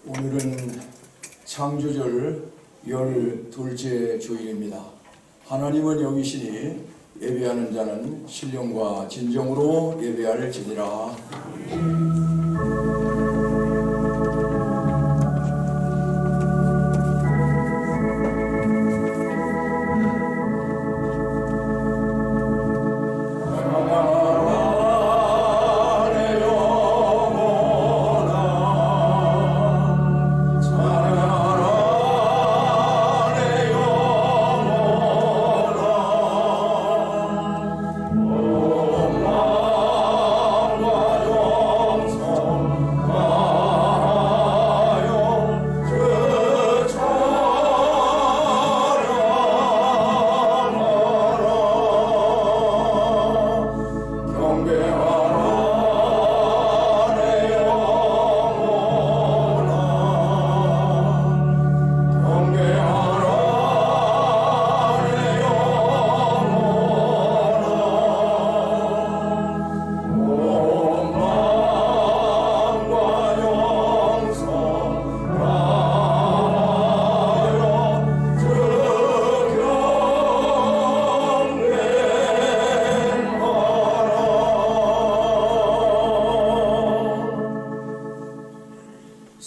오늘은 창조절 12째 주일입니다. 하나님은 여기시니 예배하는 자는 신령과 진정으로 예배할지니라.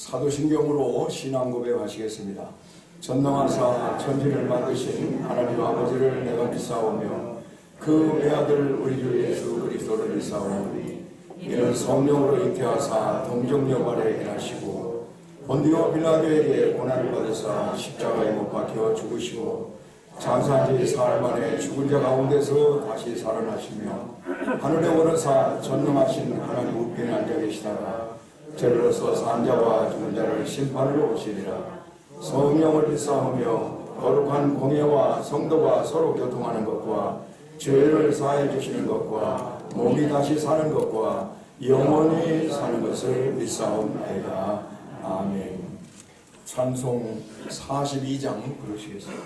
사도신경으로 신앙 고백하시겠습니다. 전능하사 천지를 만드신 하나님 아버지를 내가 믿사오며 그 외아들 우리 주 예수 그리스도를 믿사오니 이는 성령으로 잉태하사 동정녀 아래 일하시고 본디오 빌라도에게 고난을 받으사 십자가에 못 박혀 죽으시고 장사한 지 사흘 만에 죽은 자 가운데서 다시 살아나시며 하늘에 오르사 전능하신 하나님 우편에 앉아 계시다가 저리로서 산 자와 죽은 자를 심판으로 오시리라. 성령을 믿사오며 거룩한 공예와 성도가 서로 교통하는 것과 죄를 사해 주시는 것과 몸이 다시 사는 것과 영원히 사는 것을 믿사옵나이다. 아멘. 찬송 42장 부르시겠습니다.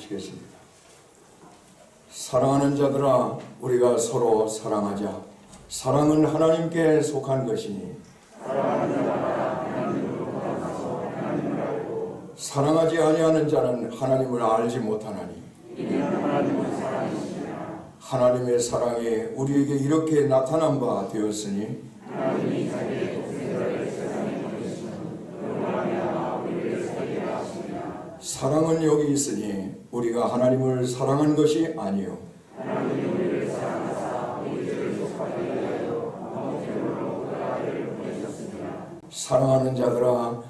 기도하시겠습니다. 사랑하는 자들아, 우리가 서로 사랑하자. 사랑은 하나님께 속한 것이니 사랑하지 아니하는 자는 하나님을 알지 못하나니 하나님의 사랑이 우리에게 이렇게 나타난 바 되었으니 사랑은 여기 있으니 우리가 하나님을 사랑한 것이 아니요 사랑하는 자들아,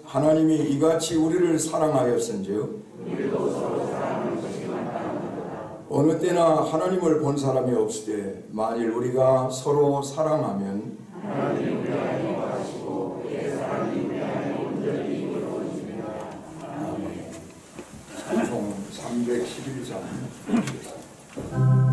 하나님이 이같이 우리를 사랑하였은즉 어느 때나 하나님을 본 사람이 없으되 만일 우리가 서로 사랑하면 찬송 311장 내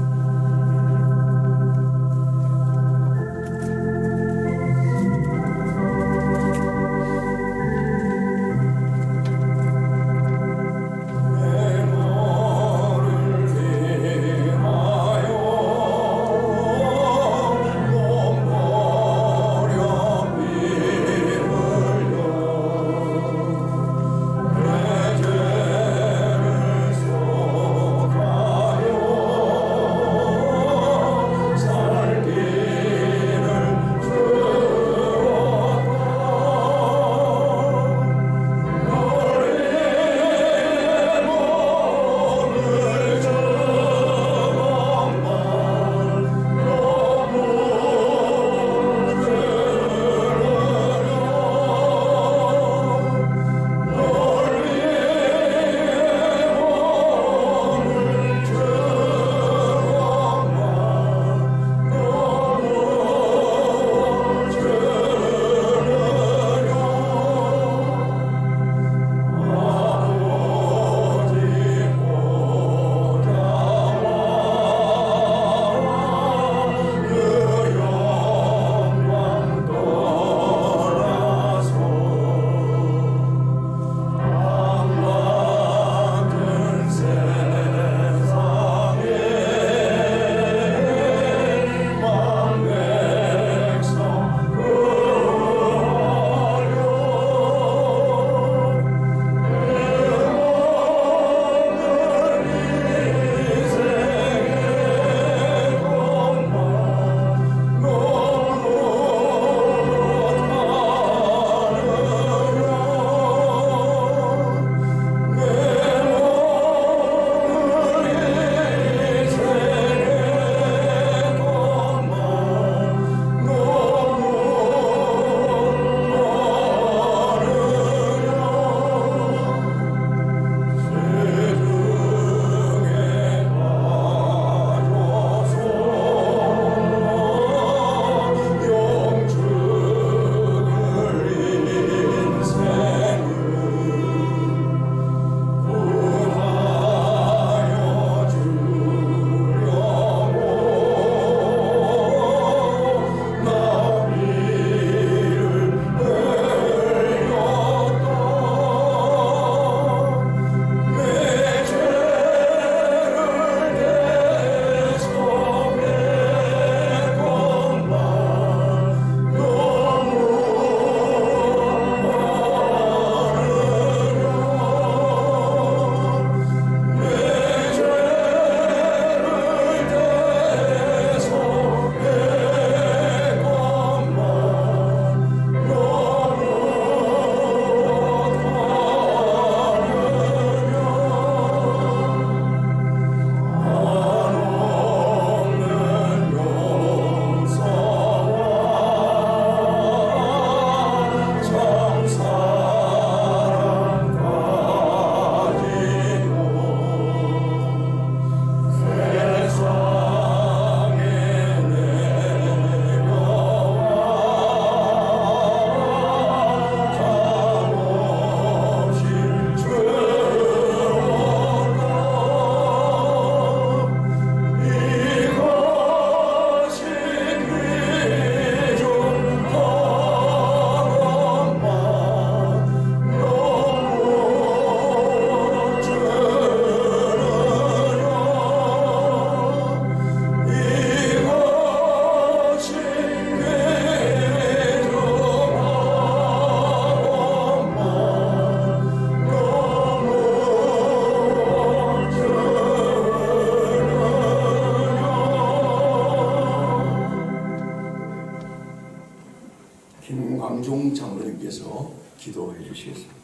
김광종 장로님께서 기도해 주시겠습니다.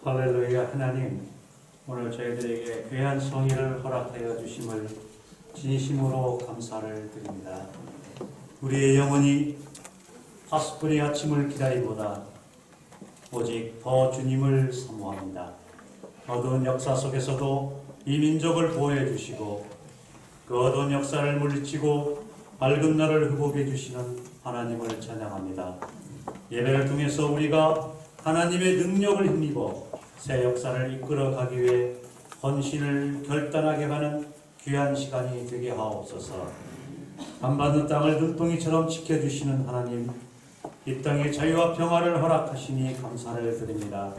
할렐루야. 하나님, 오늘 저희들에게 귀한 성의를 허락하여 주심을 진심으로 감사를 드립니다. 우리의 영혼이 파수꾼의 아침을 기다리보다 오직 더 주님을 사모합니다. 어두운 역사 속에서도 이 민족을 보호해 주시고 그 어두운 역사를 물리치고 밝은 날을 회복해 주시는 하나님을 찬양합니다. 예배를 통해서 우리가 하나님의 능력을 힘입어 새 역사를 이끌어가기 위해 헌신을 결단하게 하는 귀한 시간이 되게 하옵소서. 안받는 땅을 눈동이처럼 지켜주시는 하나님, 이 땅에 자유와 평화를 허락하시니 감사를 드립니다.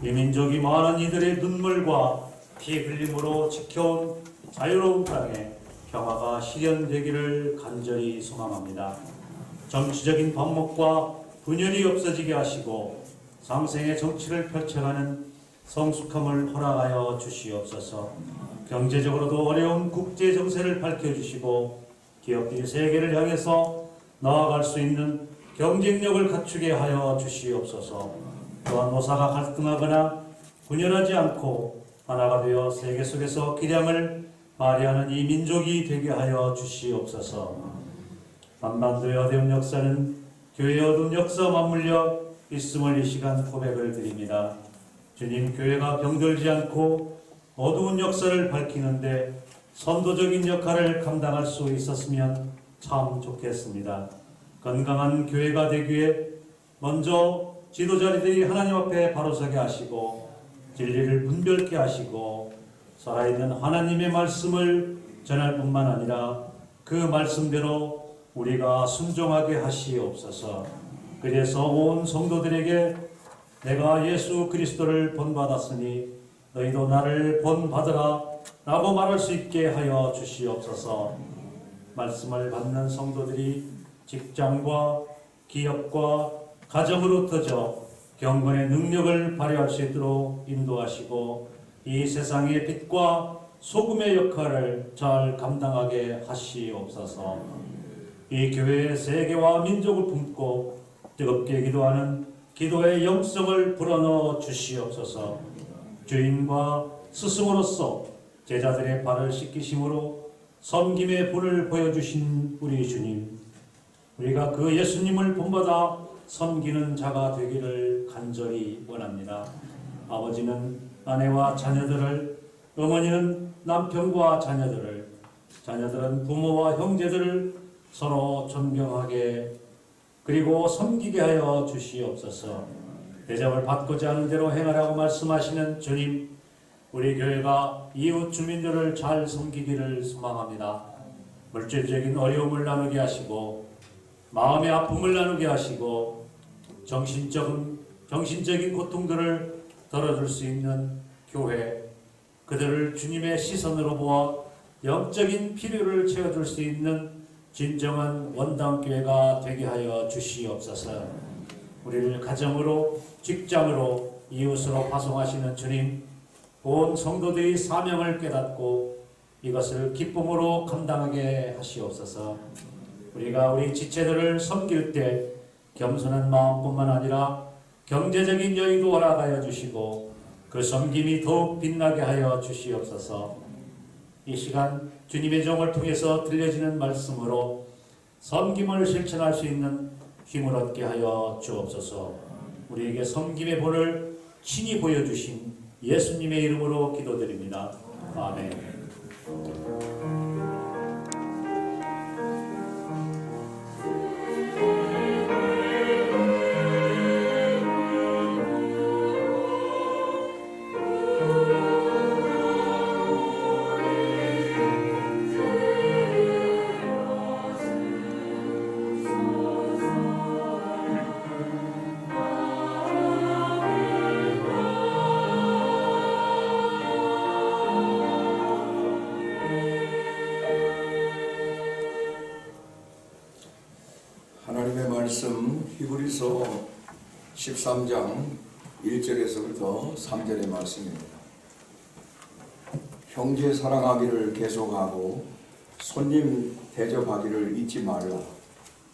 이 민족이 많은 이들의 눈물과 피 흘림으로 지켜온 자유로운 땅에 평화가 실현되기를 간절히 소망합니다. 정치적인 반목과 분열이 없어지게 하시고 상생의 정치를 펼쳐가는 성숙함을 허락하여 주시옵소서. 경제적으로도 어려운 국제 정세를 밝혀주시고 기업들이 세계를 향해서 나아갈 수 있는 경쟁력을 갖추게 하여 주시옵소서. 또한 노사가 갈등하거나 분열하지 않고 하나가 되어 세계 속에서 기량을 발휘하는 이 민족이 되게 하여 주시옵소서. 한반도의 어두운 역사는 교회의 어두운 역사 맞물려 있음을 이 시간 고백을 드립니다. 주님, 교회가 병들지 않고 어두운 역사를 밝히는데 선도적인 역할을 감당할 수 있었으면 참 좋겠습니다. 건강한 교회가 되기 위해 먼저 지도자들이 하나님 앞에 바로 서게 하시고 진리를 분별케 하시고 살아있는 하나님의 말씀을 전할 뿐만 아니라 그 말씀대로 우리가 순종하게 하시옵소서. 그래서 온 성도들에게 내가 예수 그리스도를 본받았으니 너희도 나를 본받으라 라고 말할 수 있게 하여 주시옵소서. 말씀을 받는 성도들이 직장과 기업과 가정으로 터져 경건의 능력을 발휘할 수 있도록 인도하시고 이 세상의 빛과 소금의 역할을 잘 감당하게 하시옵소서. 이 교회의 세계와 민족을 품고 뜨겁게 기도하는 기도의 영성을 불어넣어 주시옵소서. 주인과 스승으로서 제자들의 발을 씻기심으로 섬김의 본을 보여주신 우리 주님, 우리가 그 예수님을 본받아 섬기는 자가 되기를 간절히 원합니다. 아버지는 아내와 자녀들을, 어머니는 남편과 자녀들을, 자녀들은 부모와 형제들을 서로 존경하게 그리고 섬기게 하여 주시옵소서. 대접을 받고자 하는 대로 행하라고 말씀하시는 주님, 우리 교회가 이웃 주민들을 잘 섬기기를 소망합니다. 물질적인 어려움을 나누게 하시고 마음의 아픔을 나누게 하시고 정신적인 고통들을 덜어줄 수 있는 교회, 그들을 주님의 시선으로 보아 영적인 필요를 채워줄 수 있는 진정한 원당교회가 되게 하여 주시옵소서. 우리를 가정으로, 직장으로, 이웃으로 파송하시는 주님, 온 성도들의 사명을 깨닫고 이것을 기쁨으로 감당하게 하시옵소서. 우리가 우리 지체들을 섬길 때 겸손한 마음뿐만 아니라 경제적인 여유도 허락하여 주시고 그 섬김이 더욱 빛나게 하여 주시옵소서. 이 시간 주님의 종을 통해서 들려지는 말씀으로 섬김을 실천할 수 있는 힘을 얻게 하여 주옵소서. 우리에게 섬김의 본을 친히 보여주신 예수님의 이름으로 기도드립니다. 아멘. 하나님의 말씀 히브리서 13장 1절에서부터 3절의 말씀입니다. 형제 사랑하기를 계속하고 손님 대접하기를 잊지 말라.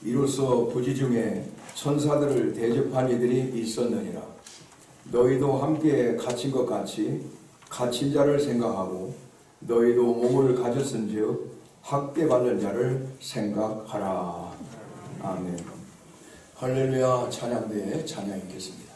이로써 부지 중에 천사들을 대접한 이들이 있었느니라. 너희도 함께 갇힌 것 같이 갇힌 자를 생각하고 너희도 몸을 가졌은즉 학대 받는 자를 생각하라. 아멘. 할렐루야. 찬양대에 찬양 있겠습니다.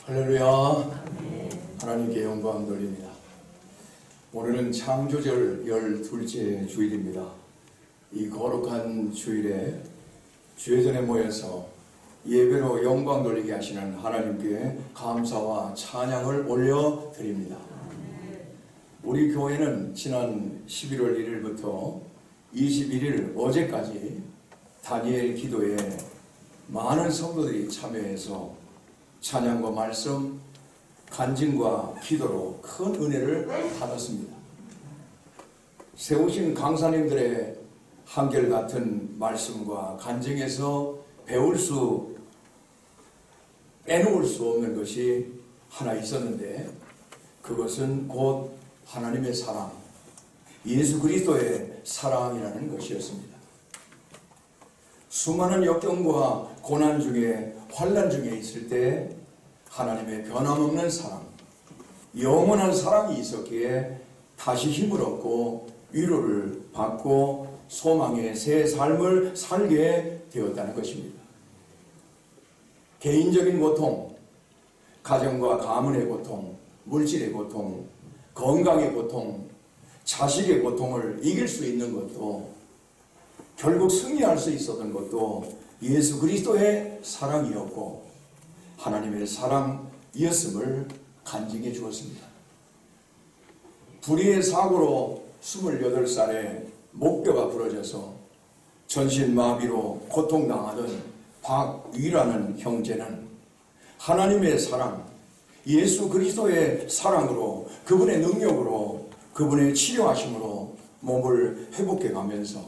할렐루야. 하나님께 영광 돌립니다. 오늘은 창조절 12째 주일입니다. 이 거룩한 주일에 주회전에 모여서 예배로 영광 돌리게 하시는 하나님께 감사와 찬양을 올려드립니다. 우리 교회는 지난 11월 1일부터 21일 어제까지 다니엘 기도에 많은 성도들이 참여해서 찬양과 말씀, 간증과 기도로 큰 은혜를 받았습니다. 세우신 강사님들의 한결같은 말씀과 간증에서 빼놓을 수 없는 것이 하나 있었는데, 그것은 곧 하나님의 사랑, 예수 그리스도의 사랑이라는 것이었습니다. 수많은 역경과 고난 중에, 환난 중에 있을 때 하나님의 변함없는 사랑, 영원한 사랑이 있었기에 다시 힘을 얻고 위로를 받고 소망의 새 삶을 살게 되었다는 것입니다. 개인적인 고통, 가정과 가문의 고통, 물질의 고통, 건강의 고통, 자식의 고통을 이길 수 있는 것도, 결국 승리할 수 있었던 것도 예수 그리스도의 사랑이었고 하나님의 사랑이었음을 간증해 주었습니다. 불의의 사고로 28살에 목뼈가 부러져서 전신마비로 고통당하던 박위라는 형제는 하나님의 사랑, 예수 그리스도의 사랑으로, 그분의 능력으로, 그분의 치료하심으로 몸을 회복해 가면서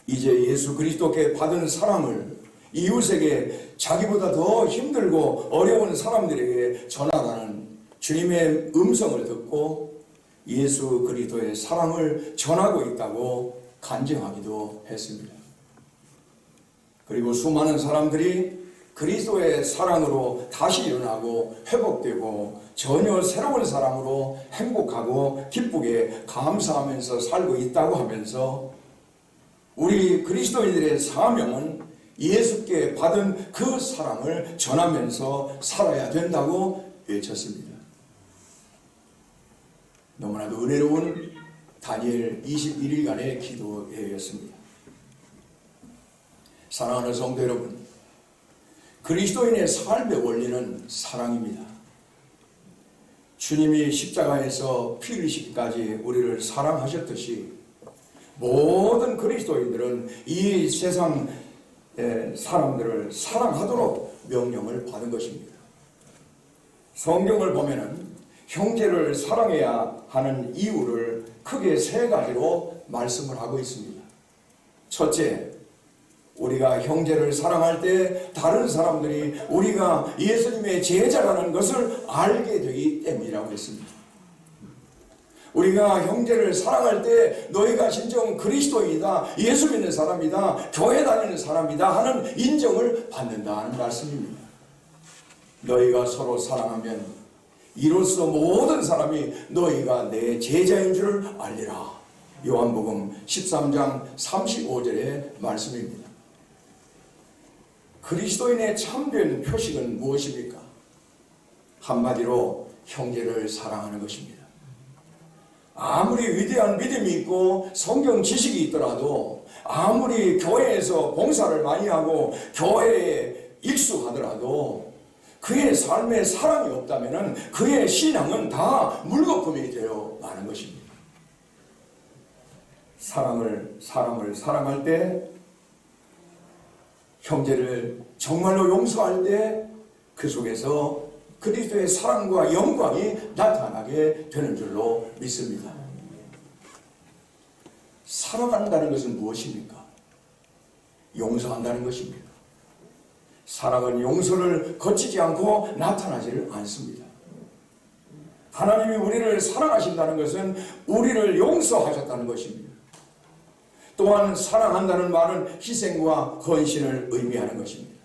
이제 예수 그리스도께 받은 사랑을 이웃에게, 자기보다 더 힘들고 어려운 사람들에게 전하라는 주님의 음성을 듣고 예수 그리스도의 사랑을 전하고 있다고 간증하기도 했습니다. 그리고 수많은 사람들이 그리스도의 사랑으로 다시 일어나고 회복되고 전혀 새로운 사람으로 행복하고 기쁘게 감사하면서 살고 있다고 하면서, 우리 그리스도인들의 사명은 예수께 받은 그 사랑을 전하면서 살아야 된다고 외쳤습니다. 너무나도 은혜로운 다니엘 21일간의 기도회였습니다. 사랑하는 성도 여러분, 그리스도인의 삶의 원리는 사랑입니다. 주님이 십자가에서 피 흘리시기까지 우리를 사랑하셨듯이 모든 그리스도인들은 이 세상 사람들을 사랑하도록 명령을 받은 것입니다. 성경을 보면은 형제를 사랑해야 하는 이유를 크게 3가지로 말씀을 하고 있습니다. 첫째, 우리가 형제를 사랑할 때 다른 사람들이 우리가 예수님의 제자라는 것을 알게 되기 때문이라고 했습니다. 우리가 형제를 사랑할 때 너희가 진정 그리스도인이다, 예수 믿는 사람이다, 교회 다니는 사람이다 하는 인정을 받는다는 말씀입니다. 너희가 서로 사랑하면 이로써 모든 사람이 너희가 내 제자인 줄 알리라. 요한복음 13장 35절의 말씀입니다. 그리스도인의 참된 표식은 무엇입니까? 한마디로 형제를 사랑하는 것입니다. 아무리 위대한 믿음이 있고 성경 지식이 있더라도, 아무리 교회에서 봉사를 많이 하고 교회에 익숙하더라도 그의 삶에 사랑이 없다면 그의 신앙은 다 물거품이 되어 마는 것입니다. 사람을 사랑할 때, 형제를 정말로 용서할 때 그 속에서 그리스도의 사랑과 영광이 나타나게 되는 줄로 믿습니다. 사랑한다는 것은 무엇입니까? 용서한다는 것입니다. 사랑은 용서를 거치지 않고 나타나지를 않습니다. 하나님이 우리를 사랑하신다는 것은 우리를 용서하셨다는 것입니다. 또한 사랑한다는 말은 희생과 헌신을 의미하는 것입니다.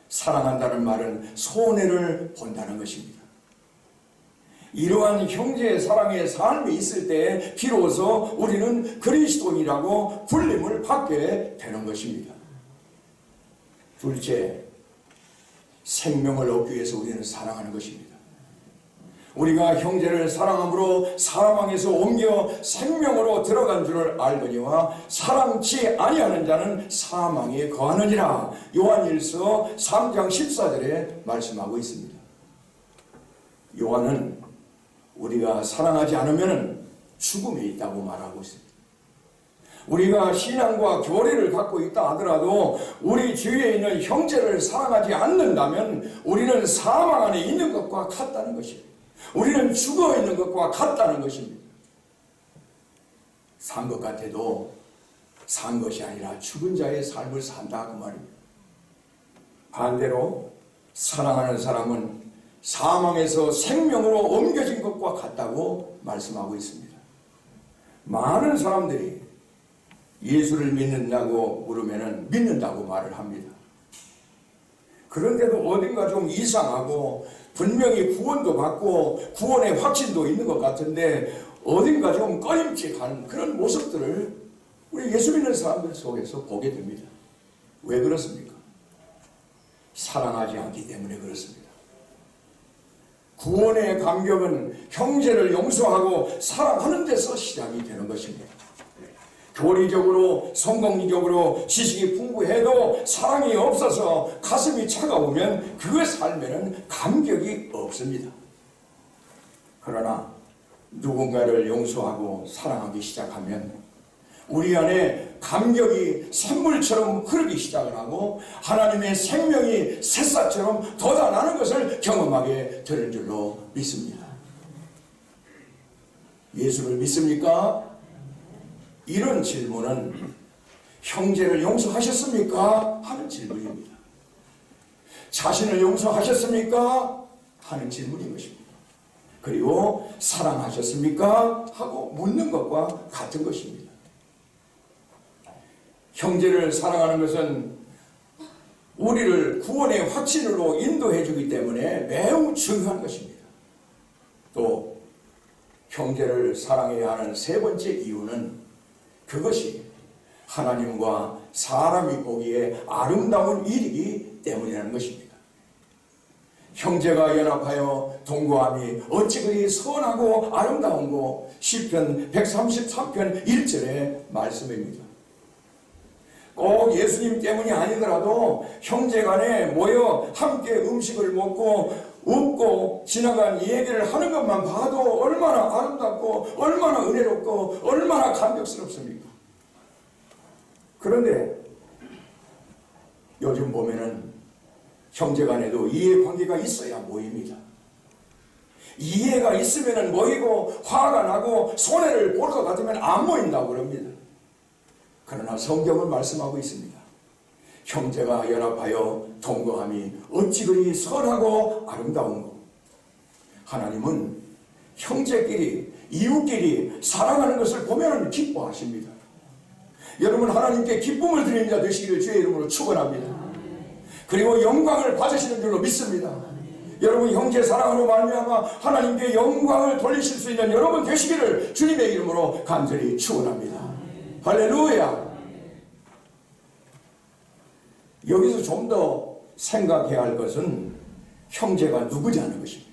사랑한다는 말은 손해를 본다는 것입니다. 이러한 형제의 사랑의 삶이 있을 때 비로소 우리는 그리스도인이라고 불림을 받게 되는 것입니다. 둘째, 생명을 얻기 위해서 우리는 사랑하는 것입니다. 우리가 형제를 사랑함으로 사망에서 옮겨 생명으로 들어간 줄을 알거니와 사랑치 아니하는 자는 사망에 거하느니라. 요한일서 3장 14절에 말씀하고 있습니다. 요한은 우리가 사랑하지 않으면 죽음에 있다고 말하고 있습니다. 우리가 신앙과 교리를 갖고 있다 하더라도 우리 주위에 있는 형제를 사랑하지 않는다면 우리는 사망 안에 있는 것과 같다는 것입니다. 우리는 죽어 있는 것과 같다는 것입니다. 산 것 같아도 산 것이 아니라 죽은 자의 삶을 산다 그 말입니다. 반대로 사랑하는 사람은 사망에서 생명으로 옮겨진 것과 같다고 말씀하고 있습니다. 많은 사람들이 예수를 믿는다고 물으면 믿는다고 말을 합니다. 그런데도 어딘가 좀 이상하고 분명히 구원도 받고 구원의 확신도 있는 것 같은데 어딘가 좀 꺼림칙한 그런 모습들을 우리 예수 믿는 사람들 속에서 보게 됩니다. 왜 그렇습니까? 사랑하지 않기 때문에 그렇습니다. 구원의 감격은 형제를 용서하고 사랑하는 데서 시작이 되는 것입니다. 교리적으로 성공적으로 지식이 풍부해도 사랑이 없어서 가슴이 차가우면 그 삶에는 감격이 없습니다. 그러나 누군가를 용서하고 사랑하기 시작하면 우리 안에 감격이 샘물처럼 흐르기 시작을 하고 하나님의 생명이 새싹처럼 돋아나는 것을 경험하게 되는 줄로 믿습니다. 예수를 믿습니까? 이런 질문은 형제를 용서하셨습니까? 하는 질문입니다. 자신을 용서하셨습니까? 하는 질문인 것입니다. 그리고 사랑하셨습니까? 하고 묻는 것과 같은 것입니다. 형제를 사랑하는 것은 우리를 구원의 확신으로 인도해 주기 때문에 매우 중요한 것입니다. 또 형제를 사랑해야 하는 세 번째 이유는 그것이 하나님과 사람이 보기에 아름다운 일이기 때문이라는 것입니다. 형제가 연합하여 동거함이 어찌 그리 선하고 아름다운고 시편 133편 1절의 말씀입니다. 꼭 예수님 때문이 아니더라도 형제간에 모여 함께 음식을 먹고 웃고 지나간 얘기를 하는 것만 봐도 얼마나 아름답고 얼마나 은혜롭고 얼마나 감격스럽습니까? 그런데 요즘 보면은 형제간에도 이해관계가 있어야 모입니다. 이해가 있으면 모이고 화가 나고 손해를 볼 것 같으면 안 모인다고 그럽니다. 그러나 성경은 말씀하고 있습니다. 형제가 연합하여 동거함이 어찌 그리 선하고 아름다운고. 하나님은 형제끼리 이웃끼리 사랑하는 것을 보면 기뻐하십니다. 여러분 하나님께 기쁨을 드리는 자 되시기를 주의 이름으로 축원합니다. 그리고 영광을 받으시는 줄로 믿습니다. 여러분 형제 사랑으로 말미암아 하나님께 영광을 돌리실 수 있는 여러분 되시기를 주님의 이름으로 간절히 축원합니다. 할렐루야. 여기서 좀 더 생각해야 할 것은 형제가 누구냐는 것입니다.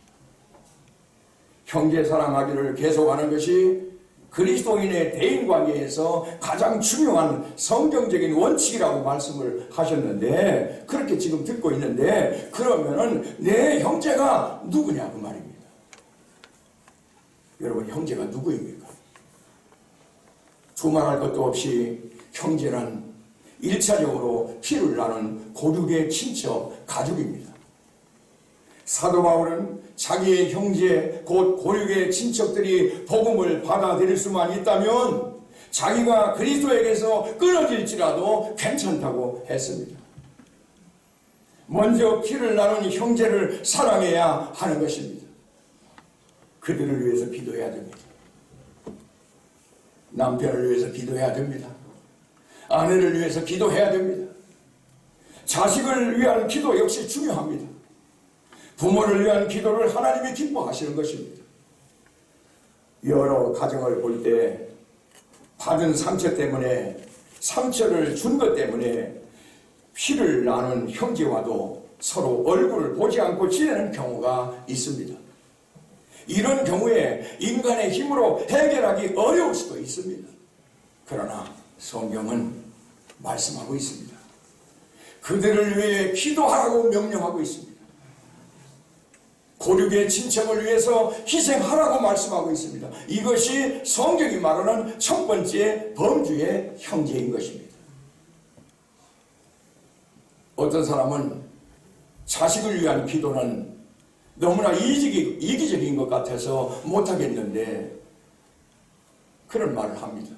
형제 사랑하기를 계속하는 것이 그리스도인의 대인관계에서 가장 중요한 성경적인 원칙이라고 말씀을 하셨는데 그렇게 지금 듣고 있는데 그러면은 내 형제가 누구냐 그 말입니다. 여러분 형제가 누구입니까? 두말할 것도 없이 형제란 1차적으로 피를 나눈 고륙의 친척 가족입니다. 사도 바울은 자기의 형제 곧 고륙의 친척들이 복음을 받아들일 수만 있다면 자기가 그리스도에게서 끊어질지라도 괜찮다고 했습니다. 먼저 피를 나눈 형제를 사랑해야 하는 것입니다. 그들을 위해서 기도해야 됩니다. 남편을 위해서 기도해야 됩니다. 아내를 위해서 기도해야 됩니다. 자식을 위한 기도 역시 중요합니다. 부모를 위한 기도를 하나님이 기뻐하시는 것입니다. 여러 가정을 볼 때 받은 상처 때문에 상처를 준 것 때문에 피를 나눈 형제와도 서로 얼굴을 보지 않고 지내는 경우가 있습니다. 이런 경우에 인간의 힘으로 해결하기 어려울 수도 있습니다. 그러나 성경은 말씀하고 있습니다. 그들을 위해 기도하라고 명령하고 있습니다. 고륙의 친척을 위해서 희생하라고 말씀하고 있습니다. 이것이 성경이 말하는 첫 번째 범주의 형제인 것입니다. 어떤 사람은 자식을 위한 기도는 너무나 이기적인 것 같아서 못하겠는데 그런 말을 합니다.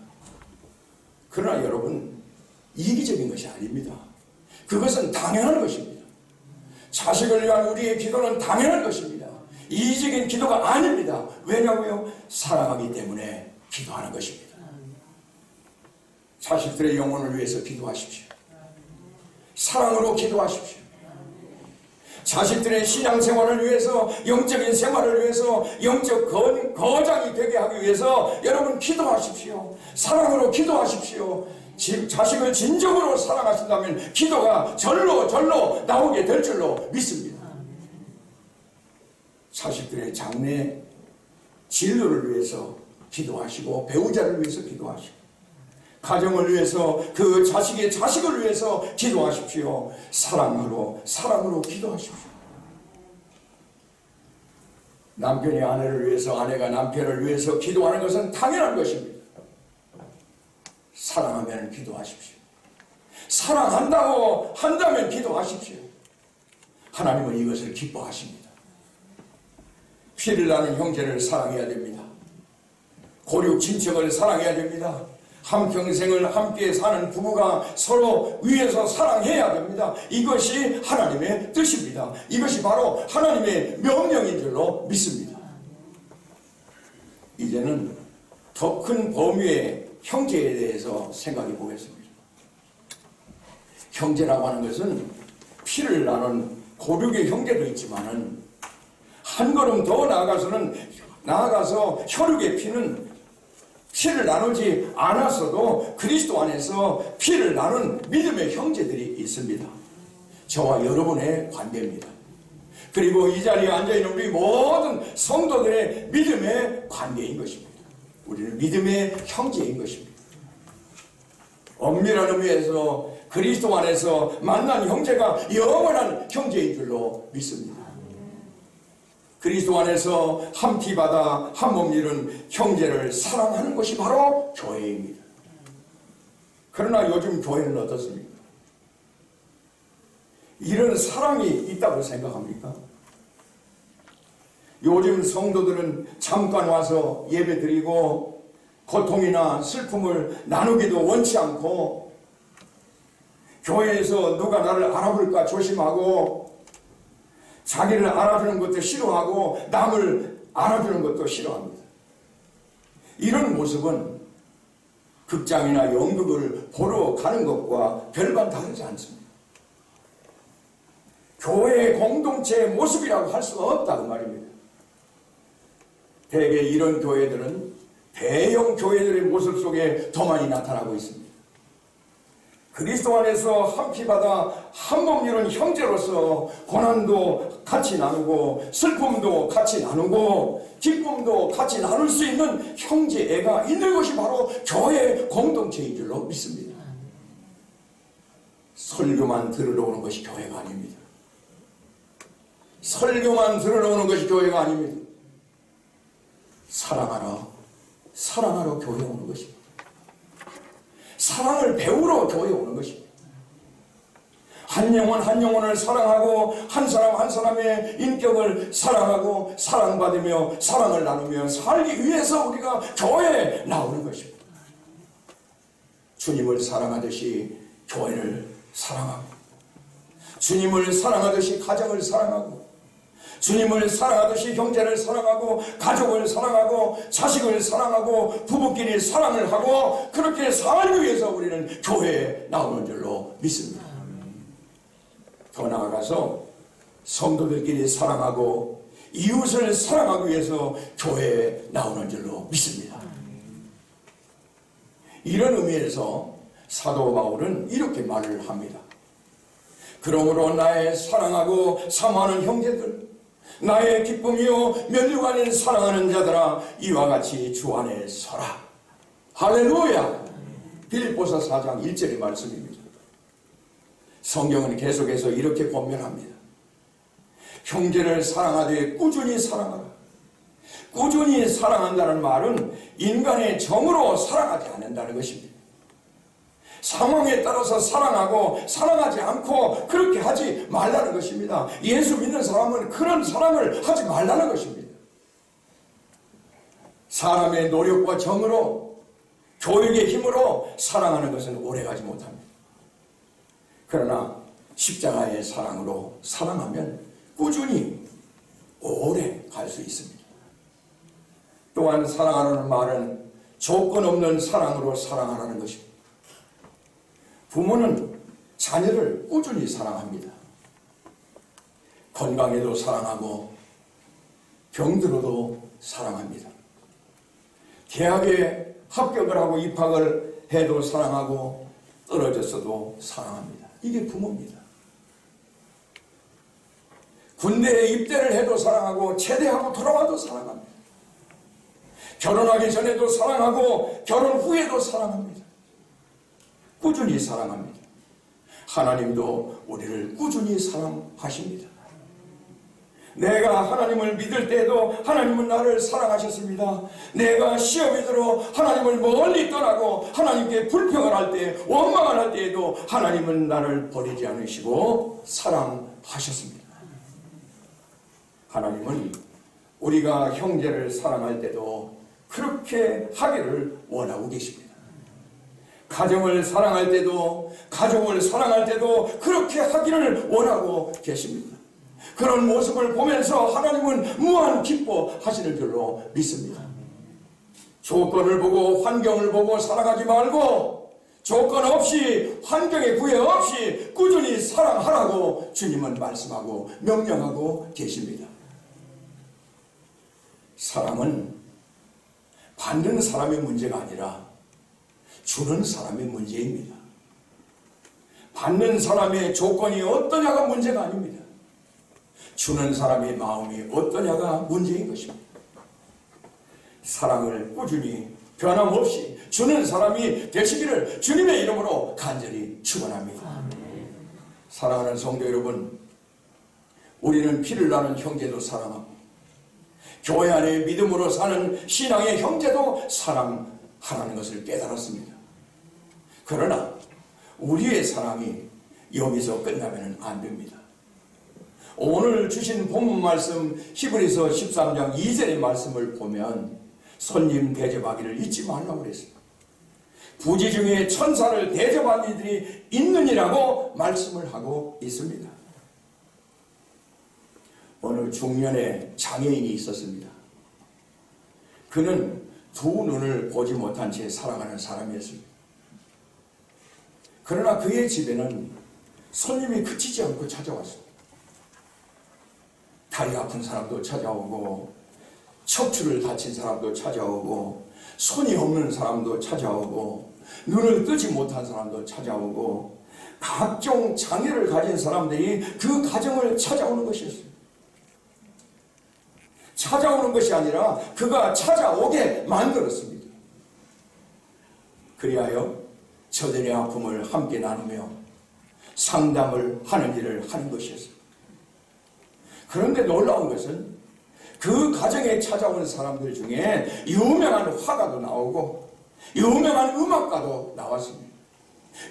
그러나 여러분, 이기적인 것이 아닙니다. 그것은 당연한 것입니다. 자식을 위한 우리의 기도는 당연한 것입니다. 이기적인 기도가 아닙니다. 왜냐고요? 사랑하기 때문에 기도하는 것입니다. 자식들의 영혼을 위해서 기도하십시오. 사랑으로 기도하십시오. 자식들의 신앙생활을 위해서, 영적인 생활을 위해서, 영적 거장이 되게 하기 위해서 여러분 기도하십시오. 사랑으로 기도하십시오. 자식을 진정으로 사랑하신다면 기도가 절로 나오게 될 줄로 믿습니다. 자식들의 장래 진로를 위해서 기도하시고, 배우자를 위해서 기도하시고, 가정을 위해서, 그 자식의 자식을 위해서 기도하십시오. 사랑으로 기도하십시오. 남편이 아내를 위해서, 아내가 남편을 위해서 기도하는 것은 당연한 것입니다. 사랑하면 기도하십시오. 사랑한다고 한다면 기도하십시오. 하나님은 이것을 기뻐하십니다. 피를 나는 형제를 사랑해야 됩니다. 고륙 친척을 사랑해야 됩니다. 한평생을 함께 사는 부부가 서로 위해서 사랑해야 됩니다. 이것이 하나님의 뜻입니다. 이것이 바로 하나님의 명령인 줄로 믿습니다. 이제는 더 큰 범위의 형제에 대해서 생각해 보겠습니다. 형제라고 하는 것은 피를 나눈 고륙의 형제도 있지만은 한 걸음 더 나아가서 혈육의 피는 피를 나누지 않았어도 그리스도 안에서 피를 나눈 믿음의 형제들이 있습니다. 저와 여러분의 관계입니다. 그리고 이 자리에 앉아있는 우리 모든 성도들의 믿음의 관계인 것입니다. 우리는 믿음의 형제인 것입니다. 엄밀한 의미에서 그리스도 안에서 만난 형제가 영원한 형제인 줄로 믿습니다. 그리스도 안에서 한 피 받아 한 몸 이룬 형제를 사랑하는 것이 바로 교회입니다. 그러나 요즘 교회는 어떻습니까? 이런 사랑이 있다고 생각합니까? 요즘 성도들은 잠깐 와서 예배드리고 고통이나 슬픔을 나누기도 원치 않고, 교회에서 누가 나를 알아볼까 조심하고, 자기를 알아주는 것도 싫어하고 남을 알아주는 것도 싫어합니다. 이런 모습은 극장이나 연극을 보러 가는 것과 별반 다르지 않습니다. 교회의 공동체의 모습이라고 할 수 없다고 말입니다. 대개 이런 교회들은 대형 교회들의 모습 속에 더 많이 나타나고 있습니다. 그리스도 안에서 한 피 받아 한 몸 이룬 형제로서 고난도 같이 나누고, 슬픔도 같이 나누고, 기쁨도 같이 나눌 수 있는 형제애가 있는 것이 바로 교회의 공동체인 줄로 믿습니다. 설교만 들으러 오는 것이 교회가 아닙니다. 설교만 들으러 오는 것이 교회가 아닙니다. 사랑하러 교회에 오는 것입니다. 사랑을 배우러 교회에 오는 것입니다. 한 영혼을 사랑하고, 한 사람 한 사람의 인격을 사랑하고, 사랑받으며 사랑을 나누며 살기 위해서 우리가 교회에 나오는 것입니다. 주님을 사랑하듯이 교회를 사랑하고, 주님을 사랑하듯이 가정을 사랑하고, 주님을 사랑하듯이 형제를 사랑하고, 가족을 사랑하고, 자식을 사랑하고, 부부끼리 사랑을 하고, 그렇게 살기 위해서 우리는 교회에 나오는 줄로 믿습니다. 더 나아가서 성도들끼리 사랑하고 이웃을 사랑하기 위해서 교회에 나오는 줄로 믿습니다. 이런 의미에서 사도 바울은 이렇게 말을 합니다. 그러므로 나의 사랑하고 사모하는 형제들, 나의 기쁨이요 면류관인 사랑하는 자들아 이와 같이 주 안에 서라. 할렐루야. 빌립보서 4장 1절의 말씀입니다. 성경은 계속해서 이렇게 권면합니다. 형제를 사랑하되 꾸준히 사랑하라. 꾸준히 사랑한다는 말은 인간의 정으로 사랑하지 않는다는 것입니다. 상황에 따라서 사랑하고 사랑하지 않고 그렇게 하지 말라는 것입니다. 예수 믿는 사람은 그런 사랑을 하지 말라는 것입니다. 사람의 노력과 정으로 교육의 힘으로 사랑하는 것은 오래가지 못합니다. 그러나 십자가의 사랑으로 사랑하면 꾸준히 오래 갈 수 있습니다. 또한 사랑하라는 말은 조건 없는 사랑으로 사랑하라는 것입니다. 부모는 자녀를 꾸준히 사랑합니다. 건강에도 사랑하고 병들어도 사랑합니다. 대학에 합격을 하고 입학을 해도 사랑하고 떨어졌어도 사랑합니다. 이게 부모입니다. 군대에 입대를 해도 사랑하고 제대하고 돌아와도 사랑합니다. 결혼하기 전에도 사랑하고 결혼 후에도 사랑합니다. 꾸준히 사랑합니다. 하나님도 우리를 꾸준히 사랑하십니다. 내가 하나님을 믿을 때에도 하나님은 나를 사랑하셨습니다. 내가 시험이 들어 하나님을 멀리 떠나고 하나님께 불평을 할 때, 원망을 할 때에도 하나님은 나를 버리지 않으시고 사랑하셨습니다. 하나님은 우리가 형제를 사랑할 때도 그렇게 하기를 원하고 계십니다. 가정을 사랑할 때도, 가족을 사랑할 때도 그렇게 하기를 원하고 계십니다. 그런 모습을 보면서 하나님은 무한 기뻐하시는 줄로 믿습니다. 조건을 보고 환경을 보고 사랑하지 말고 조건 없이 환경에 구애 없이 꾸준히 사랑하라고 주님은 말씀하고 명령하고 계십니다. 사랑은 받는 사람의 문제가 아니라 주는 사람의 문제입니다. 받는 사람의 조건이 어떠냐가 문제가 아닙니다. 주는 사람의 마음이 어떠냐가 문제인 것입니다. 사랑을 꾸준히 변함없이 주는 사람이 되시기를 주님의 이름으로 간절히 축원합니다. 사랑하는 성도 여러분, 우리는 피를 나는 형제도 사랑하고 교회 안에 믿음으로 사는 신앙의 형제도 사랑하라는 것을 깨달았습니다. 그러나 우리의 사랑이 여기서 끝나면 안 됩니다. 오늘 주신 본문 말씀 히브리서 13장 2절의 말씀을 보면 손님 대접하기를 잊지 말라고 그랬어요. 부지 중에 천사를 대접한 이들이 있느니라고 말씀을 하고 있습니다. 어느 중년에 장애인이 있었습니다. 그는 두 눈을 보지 못한 채 살아가는 사람이었습니다. 그러나 그의 집에는 손님이 그치지 않고 찾아왔습니다. 다리 아픈 사람도 찾아오고 척추를 다친 사람도 찾아오고 손이 없는 사람도 찾아오고 눈을 뜨지 못한 사람도 찾아오고 각종 장애를 가진 사람들이 그 가정을 찾아오는 것이었습니다. 찾아오는 것이 아니라 그가 찾아오게 만들었습니다. 그리하여 저들의 아픔을 함께 나누며 상담을 하는 일을 하는 것이었습니다. 그런데 놀라운 것은 그 가정에 찾아오는 사람들 중에 유명한 화가도 나오고 유명한 음악가도 나왔습니다.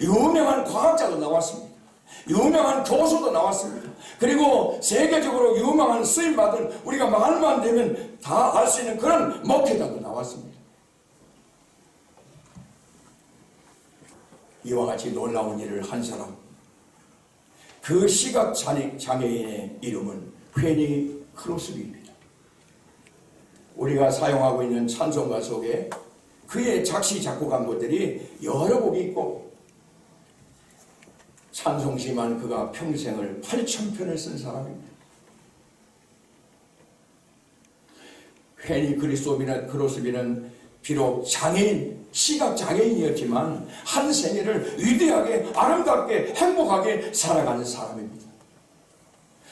유명한 과학자도 나왔습니다. 유명한 교수도 나왔습니다. 그리고 세계적으로 유명한 쓰임받은 우리가 말만 되면 다 알 수 있는 그런 목회자도 나왔습니다. 이와 같이 놀라운 일을 한 사람, 그 시각장애인의 이름은 페니 크로스비입니다. 우리가 사용하고 있는 찬송가 속에 그의 작시 작곡한 것들이 여러 곡이 있고 찬송시만 그가 평생을 8,000편을 쓴 사람입니다. 페니 크로스비는 비록 장애인, 시각장애인이었지만 한 생애를 위대하게 아름답게 행복하게 살아가는 사람입니다.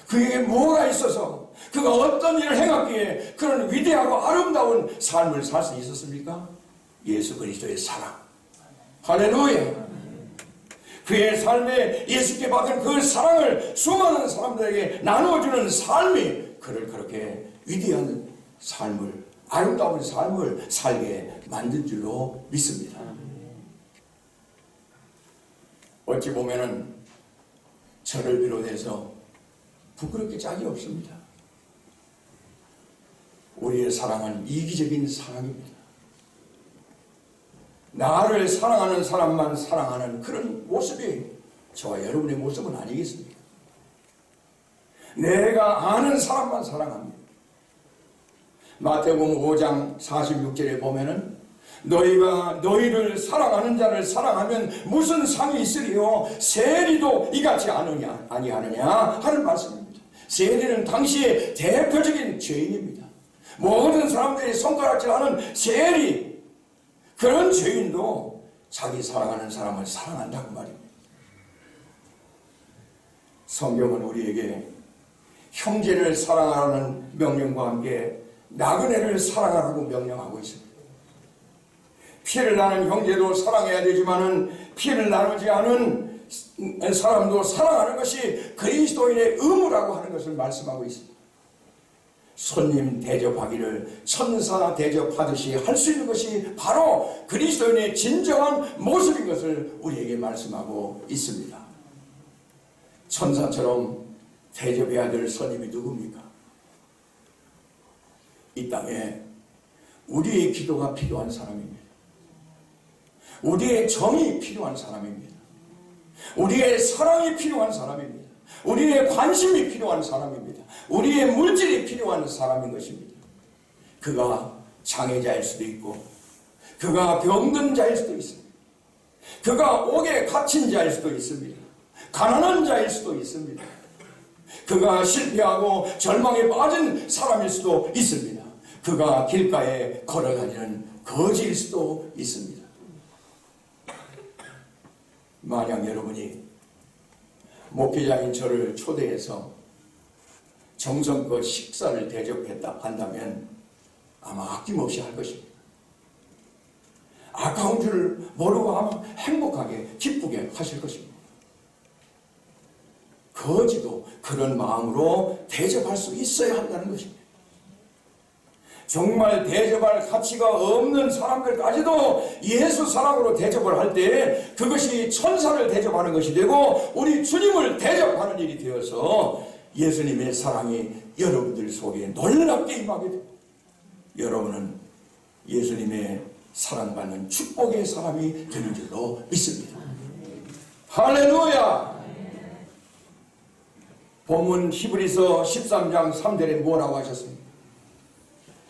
그에게 뭐가 있어서 그가 어떤 일을 행했기에 그런 위대하고 아름다운 삶을 살 수 있었습니까? 예수 그리스도의 사랑. 할렐루야. 그의 삶에 예수께 받은 그 사랑을 수많은 사람들에게 나누어주는 삶이 그를 그렇게 위대한 삶을, 아름다운 삶을 살게 만든 줄로 믿습니다. 어찌 보면은 저를 비롯해서 부끄럽게 짝이 없습니다. 우리의 사랑은 이기적인 사랑입니다. 나를 사랑하는 사람만 사랑하는 그런 모습이 저와 여러분의 모습은 아니겠습니까? 내가 아는 사람만 사랑합니다. 마태복음 5장 46절에 보면은 너희가 너희를 사랑하는 자를 사랑하면 무슨 상이 있으리요? 세리도 이같이 아니하느냐 하는 말씀입니다. 세리는 당시의 대표적인 죄인입니다. 모든 사람들이 손가락질하는 세리, 그런 죄인도 자기 사랑하는 사람을 사랑한다고 말입니다. 성경은 우리에게 형제를 사랑하라는 명령과 함께 나그네를 사랑하라고 명령하고 있습니다. 피를 나는 형제도 사랑해야 되지만은 피를 나누지 않은 사람도 사랑하는 것이 그리스도인의 의무라고 하는 것을 말씀하고 있습니다. 손님 대접하기를 천사 대접하듯이 할 수 있는 것이 바로 그리스도인의 진정한 모습인 것을 우리에게 말씀하고 있습니다. 천사처럼 대접해야 될 손님이 누굽니까? 이 땅에 우리의 기도가 필요한 사람입니다. 우리의 정이 필요한 사람입니다. 우리의 사랑이 필요한 사람입니다. 우리의 관심이 필요한 사람입니다. 우리의 물질이 필요한 사람인 것입니다. 그가 장애자일 수도 있고 그가 병든 자일 수도 있습니다. 그가 옥에 갇힌 자일 수도 있습니다. 가난한 자일 수도 있습니다. 그가 실패하고 절망에 빠진 사람일 수도 있습니다. 그가 길가에 걸어다니는 거지일 수도 있습니다. 만약 여러분이 목회자인 저를 초대해서 정성껏 식사를 대접했다 한다면 아마 아낌없이 할 것입니다. 아까운 줄 모르고 아마 행복하게 기쁘게 하실 것입니다. 거지도 그런 마음으로 대접할 수 있어야 한다는 것입니다. 정말 대접할 가치가 없는 사람들까지도 예수 사랑으로 대접을 할 때 그것이 천사를 대접하는 것이 되고 우리 주님을 대접하는 일이 되어서 예수님의 사랑이 여러분들 속에 놀랍게 임하게 됩니다. 여러분은 예수님의 사랑받는 축복의 사람이 되는 줄로 믿습니다. 할렐루야! 본문 히브리서 13장 3절에 뭐라고 하셨습니까?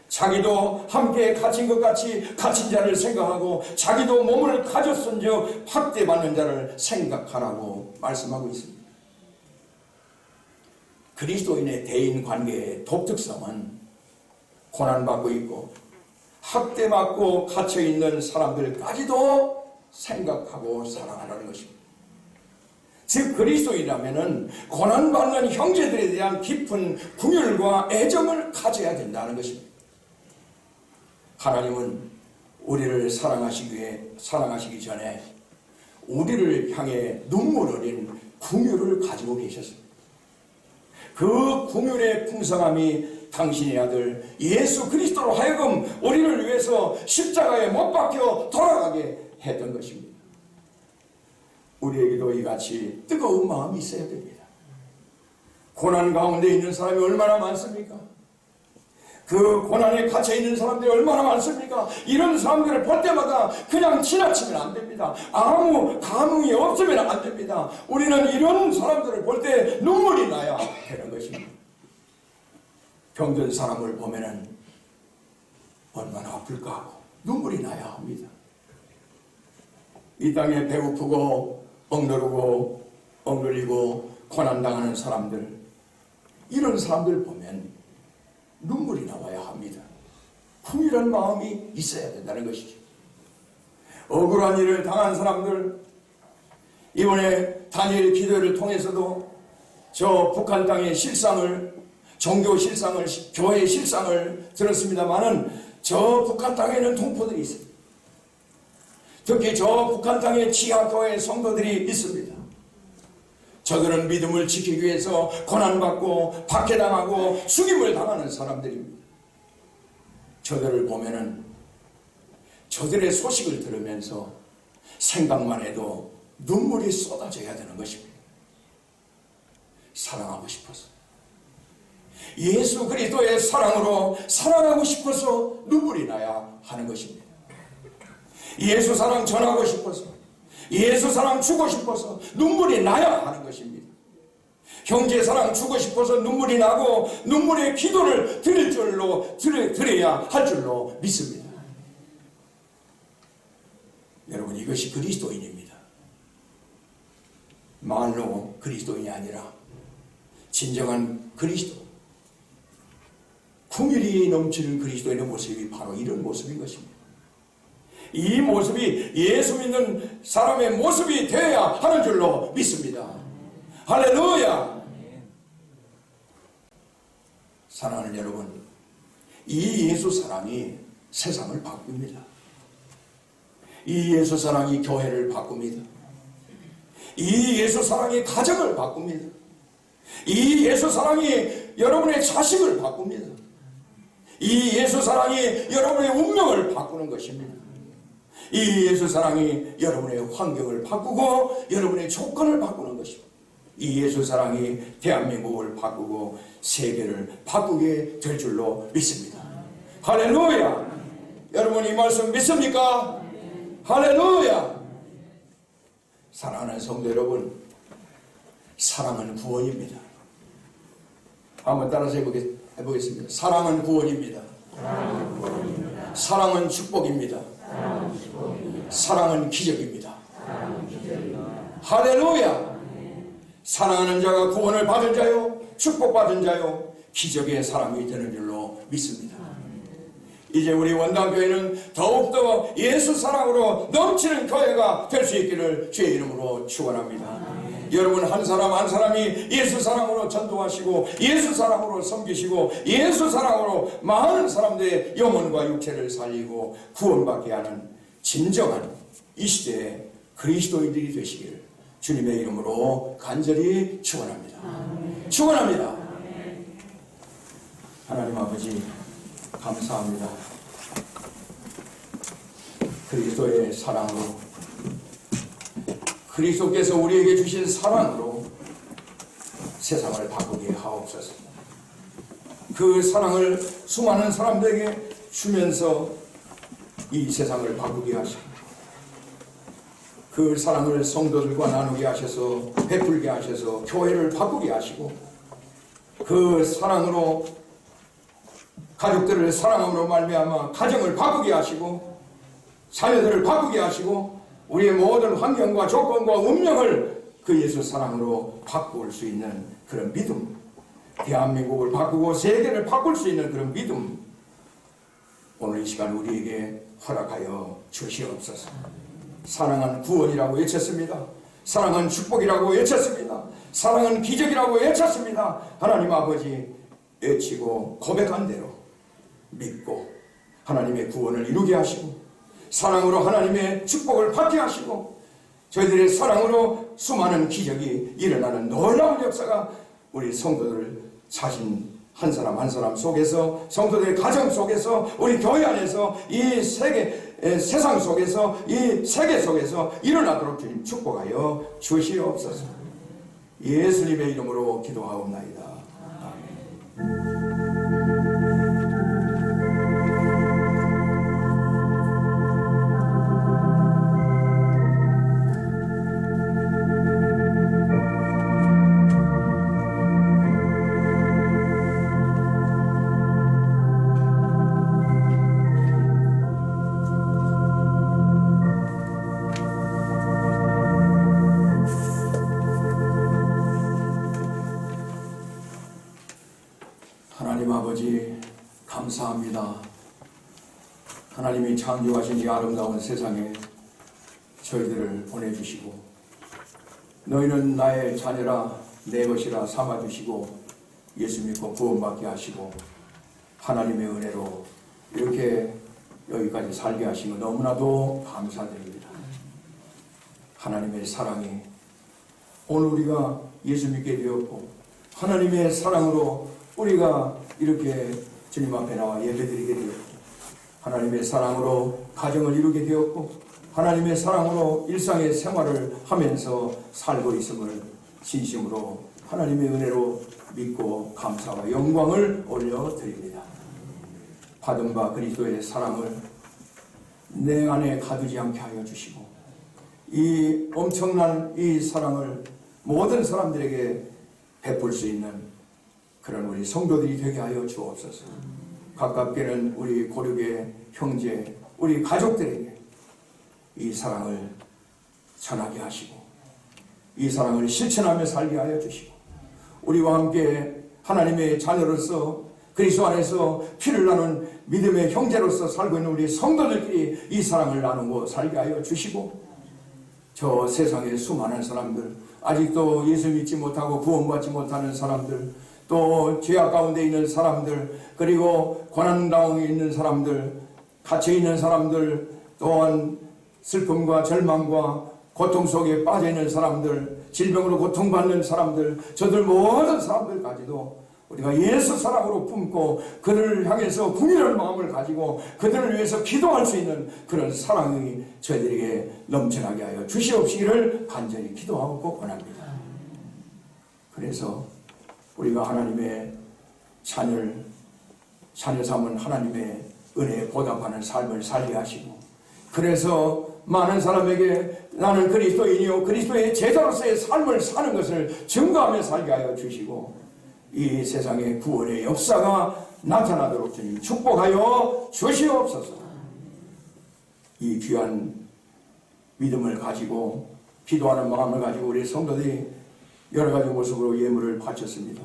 자기도 함께 갇힌 것 같이 갇힌 자를 생각하고 자기도 몸을 가졌은즉 학대받는 자를 생각하라고 말씀하고 있습니다. 그리스도인의 대인관계의 독특성은 고난받고 있고 학대받고 갇혀있는 사람들까지도 생각하고 사랑하라는 것입니다. 즉 그리스도인이라면 고난받는 형제들에 대한 깊은 궁율과 애정을 가져야 된다는 것입니다. 하나님은 우리를 사랑하시기 전에 우리를 향해 눈물 어린 궁율을 가지고 계셨습니다. 그 궁율의 풍성함이 당신의 아들 예수 그리스도로 하여금 우리를 위해서 십자가에 못 박혀 돌아가게 했던 것입니다. 우리에게도 이같이 뜨거운 마음이 있어야 됩니다. 고난 가운데 있는 사람이 얼마나 많습니까? 그 고난에 갇혀있는 사람들이 얼마나 많습니까? 이런 사람들을 볼 때마다 그냥 지나치면 안 됩니다. 아무 감흥이 없으면 안 됩니다. 우리는 이런 사람들을 볼 때 눈물이 나야 되는 것입니다. 병든 사람을 보면은 얼마나 아플까 하고 눈물이 나야 합니다. 이 땅에 배고프고 억누르고 억눌리고 고난당하는 사람들, 이런 사람들 보면 눈물이 나와야 합니다. 풍일한 마음이 있어야 된다는 것이죠. 억울한 일을 당한 사람들, 이번에 다니엘 기도를 통해서도 저 북한 땅의 실상을, 종교 실상을, 교회 실상을 들었습니다마는 저 북한 땅에는 동포들이 있습니다. 특히 저 북한 땅에 지하교회 성도들이 있습니다. 저들은 믿음을 지키기 위해서 고난받고 박해당하고 죽임을 당하는 사람들입니다. 저들을 보면은 저들의 소식을 들으면서 생각만 해도 눈물이 쏟아져야 되는 것입니다. 사랑하고 싶어서, 예수 그리스도의 사랑으로 사랑하고 싶어서 눈물이 나야 하는 것입니다. 예수 사랑 전하고 싶어서, 예수 사랑 주고 싶어서 눈물이 나야 하는 것입니다. 형제 사랑 주고 싶어서 눈물이 나고 눈물의 기도를 드려야 할 줄로 믿습니다. 여러분, 이것이 그리스도인입니다. 말로 그리스도인이 아니라 진정한 그리스도, 긍휼이 넘치는 그리스도인의 모습이 바로 이런 모습인 것입니다. 이 모습이 예수 믿는 사람의 모습이 되어야 하는 줄로 믿습니다. 할렐루야! 사랑하는 여러분, 이 예수 사랑이 세상을 바꿉니다. 이 예수 사랑이 교회를 바꿉니다. 이 예수 사랑이 가정을 바꿉니다. 이 예수 사랑이 여러분의 자식을 바꿉니다. 이 예수 사랑이 여러분의 운명을 바꾸는 것입니다. 이 예수 사랑이 여러분의 환경을 바꾸고 여러분의 조건을 바꾸는 것입니다. 이 예수 사랑이 대한민국을 바꾸고 세계를 바꾸게 될 줄로 믿습니다. 할렐루야! 여러분, 이 말씀 믿습니까? 할렐루야! 사랑하는 성도 여러분, 사랑은 구원입니다. 한번 따라서 해보겠습니다. 사랑은 구원입니다. 사랑은 축복입니다. 사랑은 기적입니다. 할렐루야! 사랑하는 자가 구원을 받은 자요, 축복받은 자요, 기적의 사람이 되는 줄로 믿습니다. 이제 우리 원당교회는 더욱더 예수 사랑으로 넘치는 교회가 될 수 있기를 주의 이름으로 축원합니다. 여러분, 한 사람 한 사람이 예수 사랑으로 전도하시고 예수 사랑으로 섬기시고 예수 사랑으로 많은 사람들의 영혼과 육체를 살리고 구원받게 하는 진정한 이 시대의 그리스도인들이 되시기를 주님의 이름으로 간절히 축원합니다. 축원합니다. 하나님 아버지, 감사합니다. 그리스도의 사랑으로, 그리스도께서 우리에게 주신 사랑으로 세상을 바꾸게 하옵소서. 그 사랑을 수많은 사람들에게 주면서 이 세상을 바꾸게 하시고, 그 사랑을 성도들과 나누게 하셔서 베풀게 하셔서 교회를 바꾸게 하시고, 그 사랑으로 가족들을 사랑함으로 말미암아 가정을 바꾸게 하시고 자녀들을 바꾸게 하시고 우리의 모든 환경과 조건과 운명을 그 예수 사랑으로 바꿀 수 있는 그런 믿음, 대한민국을 바꾸고 세계를 바꿀 수 있는 그런 믿음, 오늘 이 시간 우리에게 허락하여 주시옵소서. 사랑은 구원이라고 외쳤습니다. 사랑은 축복이라고 외쳤습니다. 사랑은 기적이라고 외쳤습니다. 하나님 아버지, 외치고 고백한 대로 믿고 하나님의 구원을 이루게 하시고 사랑으로 하나님의 축복을 받게 하시고 저희들의 사랑으로 수많은 기적이 일어나는 놀라운 역사가 우리 성도들 자신 한 사람 한 사람 속에서, 성도들의 가정 속에서, 우리 교회 안에서, 이 세상 속에서, 이 세계 속에서 일어나도록 주님 축복하여 주시옵소서. 예수님의 이름으로 기도하옵나이다. 아멘. 하나님 아버지, 감사합니다. 하나님이 창조하신 이 아름다운 세상에 저희들을 보내주시고 너희는 나의 자녀라, 내 것이라 삼아주시고 예수 믿고 구원받게 하시고 하나님의 은혜로 이렇게 여기까지 살게 하신 거 너무나도 감사드립니다. 하나님의 사랑이 오늘 우리가 예수 믿게 되었고 하나님의 사랑으로 우리가 이렇게 주님 앞에 나와 예배드리게 되었고 하나님의 사랑으로 가정을 이루게 되었고 하나님의 사랑으로 일상의 생활을 하면서 살고 있음을 진심으로 하나님의 은혜로 믿고 감사와 영광을 올려드립니다. 받은 바 그리스도의 사랑을 내 안에 가두지 않게 하여 주시고 이 엄청난 이 사랑을 모든 사람들에게 베풀 수 있는 그런 우리 성도들이 되게 하여 주옵소서. 가깝게는 우리 고륙의 형제, 우리 가족들에게 이 사랑을 전하게 하시고 이 사랑을 실천하며 살게 하여 주시고 우리와 함께 하나님의 자녀로서 그리스도 안에서 피를 나눈 믿음의 형제로서 살고 있는 우리 성도들끼리 이 사랑을 나누고 살게 하여 주시고 저 세상의 수많은 사람들 아직도 예수 믿지 못하고 구원받지 못하는 사람들 또 죄악 가운데 있는 사람들 그리고 고난당에 있는 사람들 갇혀있는 사람들 또한 슬픔과 절망과 고통 속에 빠져있는 사람들 질병으로 고통받는 사람들 저들 모든 사람들까지도 우리가 예수 사랑으로 품고 그들을 향해서 궁일한 마음을 가지고 그들을 위해서 기도할 수 있는 그런 사랑이 저희들에게 넘쳐나게 하여 주시옵시기를 간절히 기도하고 원합니다. 그래서 우리가 하나님의 자녀 삼은 하나님의 은혜에 보답하는 삶을 살게 하시고 그래서 많은 사람에게 나는 그리스도인이요 그리스도의 제자로서의 삶을 사는 것을 증거하며 살게 하여 주시고 이 세상의 구원의 역사가 나타나도록 주님 축복하여 주시옵소서. 이 귀한 믿음을 가지고 기도하는 마음을 가지고 우리 성도들이 여러 가지 모습으로 예물을 바쳤습니다.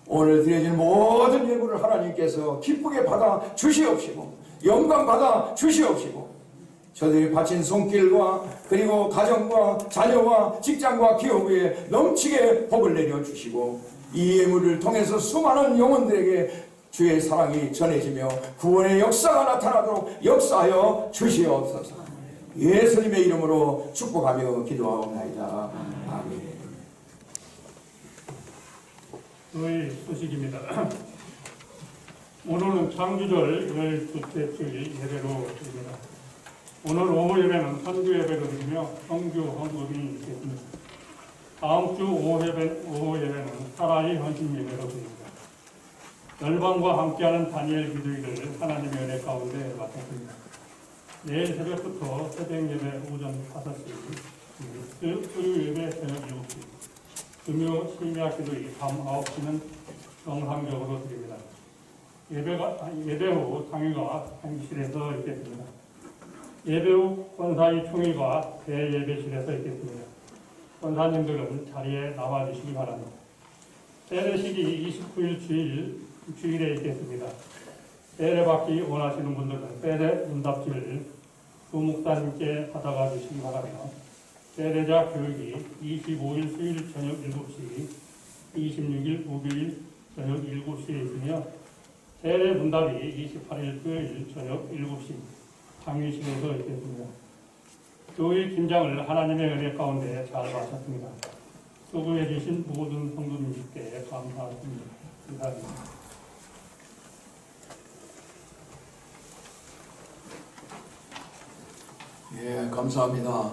오늘 드려진 모든 예물을 하나님께서 기쁘게 받아 주시옵시고 영광 받아 주시옵시고 저들이 바친 손길과 그리고 가정과 자녀와 직장과 기업에 넘치게 복을 내려주시고 이 예물을 통해서 수많은 영혼들에게 주의 사랑이 전해지며 구원의 역사가 나타나도록 역사하여 주시옵소서. 예수님의 이름으로 축복하며 기도하옵나이다. 아멘. 의 소식입니다. 오늘은 창주절 12째 주일 예배로 드립니다. 오늘 오후 예배는 선교 예배로 드리며 성교 헌금이 있겠습니다. 다음 주 오후 예배는 사라의 헌신 예배로 드립니다. 열방과 함께하는 다니엘 기도일을 하나님의 은혜 가운데 맡았습니다. 내일 새벽부터 새벽 예배 오전 5시, 수요 예배 저녁 7시, 금요 심야 기도일 밤 9시는 정상적으로 드립니다. 예배 후 당일과 행실에서 있겠습니다. 예배 후 권사위 총회가 대예배실에서 있겠습니다. 권사님들은 자리에 나와주시기 바랍니다. 세례식이 29일 주일에 있겠습니다. 세례 받기 원하시는 분들은 세례 응답지를 부목사님께 받아가 주시기 바라며 세례자 교육이 25일 수요일 저녁 7시, 26일 목요일 저녁 7시에 있으며 세례 문답이 28일 토요일 저녁 7시 당위실에서 있겠습니다. 교회 김장을 하나님의 은혜 가운데 잘 마쳤습니다. 수고해 주신 모든 성도님께 감사합니다. 감사합니다. 예, 감사합니다.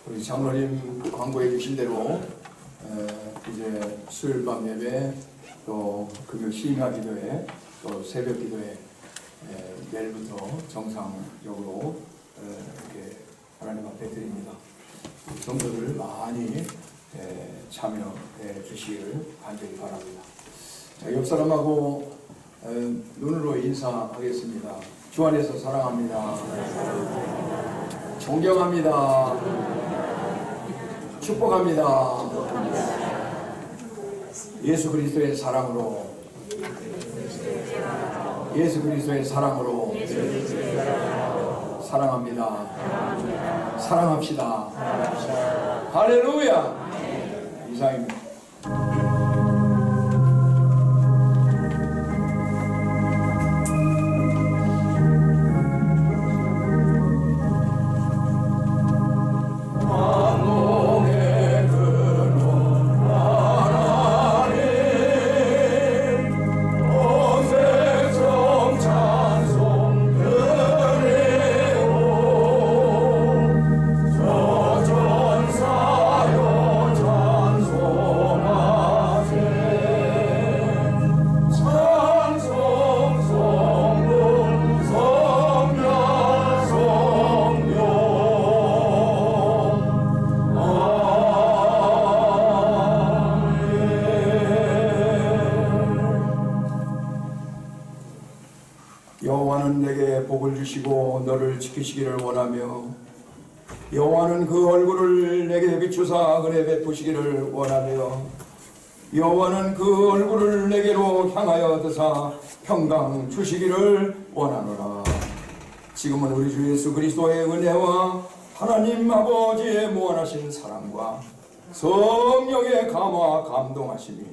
우리 장로님 광고해 주신 대로 이제 수요일 밤 예배 또 금요 심야 기도회 또 새벽 기도회 내일부터 정상적으로 이렇게 하나님 앞에 드립니다. 성도들 많이 참여해 주시기를 간절히 바랍니다. 자, 옆 사람하고 눈으로 인사하겠습니다. 주 안에서 사랑합니다. 존경합니다. 축복합니다. 예수 그리스도의 사랑으로 사랑합니다. 사랑합시다. 할렐루야. 이상입니다. 너를 지키시기를 원하며 여호와는 그 얼굴을 내게 비추사 은혜 베푸시기를 원하며 여호와는 그 얼굴을 내게로 향하여 드사 평강 주시기를 원하노라. 지금은 우리 주 예수 그리스도의 은혜와 하나님 아버지의 무한하신 사랑과 성령의 감화 감동하심이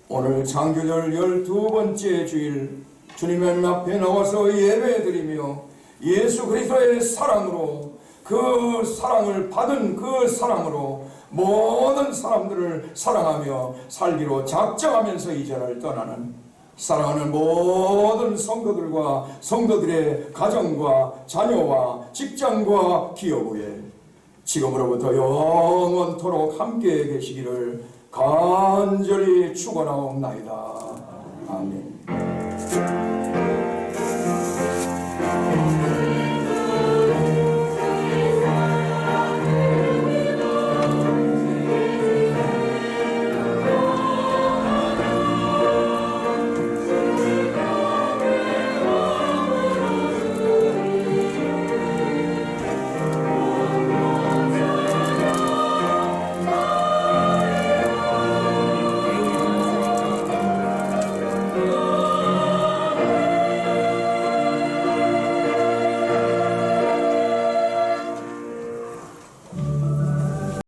오늘 창조절 12번째 주일 주님의 앞에 나와서 예배드리며 예수 그리스도의 사랑으로 그 사랑을 받은 그 사랑으로 모든 사람들을 사랑하며 살기로 작정하면서 이 자리를 떠나는 사랑하는 모든 성도들과 성도들의 가정과 자녀와 직장과 기업에 지금으로부터 영원토록 함께 계시기를 간절히 축원하옵나이다. 아멘.